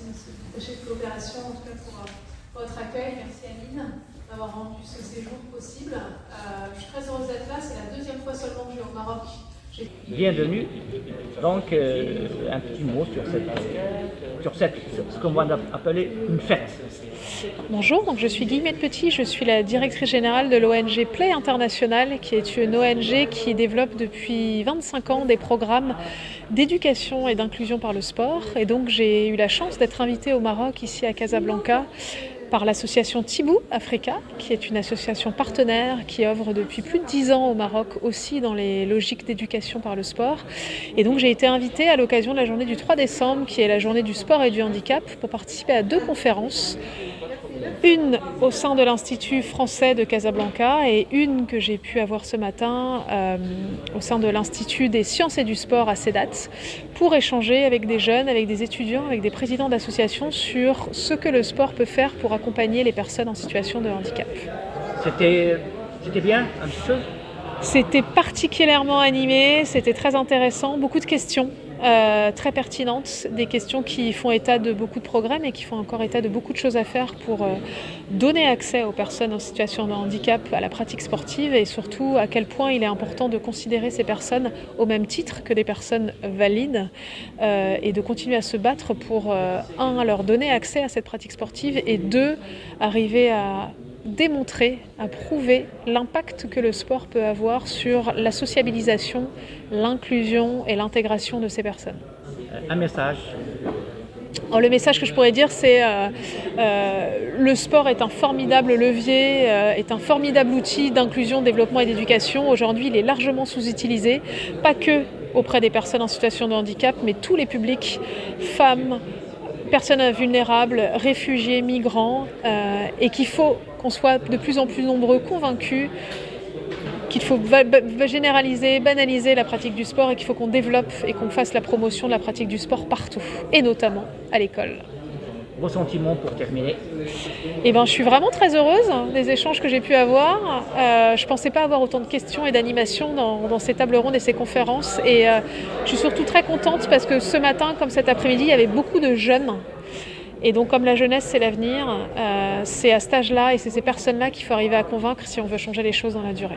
de ce projet de coopération, en tout cas pour votre accueil. Merci Aline d'avoir rendu ce séjour possible. Je suis très heureuse d'être là, c'est la deuxième fois seulement que je vais au Maroc. Bienvenue. Donc, un petit mot sur ce qu'on va appeler une fête. Bonjour, donc je suis Guillemette Petit, je suis la directrice générale de l'ONG Play International, qui est une ONG qui développe depuis 25 ans des programmes d'éducation et d'inclusion par le sport. Et donc j'ai eu la chance d'être invitée au Maroc, ici à Casablanca, par l'association Tibou Africa, qui est une association partenaire qui œuvre depuis plus de 10 ans au Maroc aussi dans les logiques d'éducation par le sport. Et donc j'ai été invitée à l'occasion de la journée du 3 décembre, qui est la journée du sport et du handicap, pour participer à 2 conférences. Une au sein de l'Institut français de Casablanca et une que j'ai pu avoir ce matin au sein de l'Institut des sciences et du sport à Sedat, pour échanger avec des jeunes, avec des étudiants, avec des présidents d'associations sur ce que le sport peut faire pour accompagner les personnes en situation de handicap. C'était bien, un petit peu? C'était particulièrement animé, c'était très intéressant, beaucoup de questions. Très pertinentes, des questions qui font état de beaucoup de progrès, mais qui font encore état de beaucoup de choses à faire pour donner accès aux personnes en situation de handicap à la pratique sportive, et surtout à quel point il est important de considérer ces personnes au même titre que des personnes valides et de continuer à se battre pour, un, leur donner accès à cette pratique sportive, et deux, arriver à démontrer, à prouver l'impact que le sport peut avoir sur la sociabilisation, l'inclusion et l'intégration de ces personnes. Un message? Alors, le message que je pourrais dire, c'est le sport est un formidable levier, est un formidable outil d'inclusion, de développement et d'éducation. Aujourd'hui, il est largement sous-utilisé, pas que auprès des personnes en situation de handicap, mais tous les publics, femmes, personnes vulnérables, réfugiés, migrants, et qu'il faut qu'on soit de plus en plus nombreux convaincus qu'il faut généraliser, banaliser la pratique du sport, et qu'il faut qu'on développe et qu'on fasse la promotion de la pratique du sport partout, et notamment à l'école. Vos sentiments pour terminer? Je suis vraiment très heureuse des échanges que j'ai pu avoir. Je ne pensais pas avoir autant de questions et d'animations dans ces tables rondes et ces conférences. Et je suis surtout très contente parce que ce matin, comme cet après-midi, il y avait beaucoup de jeunes. Et donc, comme la jeunesse, c'est l'avenir, c'est à cet âge-là et c'est ces personnes-là qu'il faut arriver à convaincre si on veut changer les choses dans la durée.